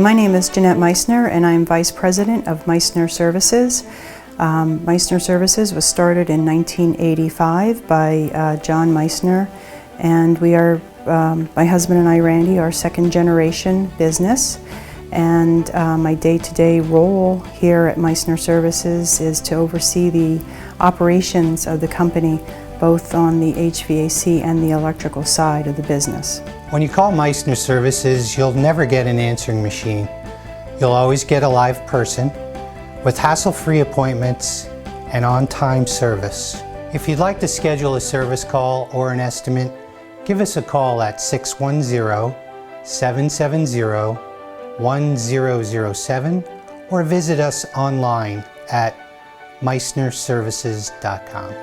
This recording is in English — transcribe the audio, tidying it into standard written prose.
my name is Jeanette Meisner, and I'm Vice President of Meisner Services. Meisner Services was started in 1985 by John Meisner, and we are, my husband and I, Randy, are second generation business. And my day-to-day role here at Meisner Services is to oversee the operations of the company, both on the HVAC and the electrical side of the business. When you call Meisner Services, you'll never get an answering machine. You'll always get a live person with hassle-free appointments and on-time service. If you'd like to schedule a service call or an estimate, give us a call at 610-770-1007 or visit us online at meisnerservices.com.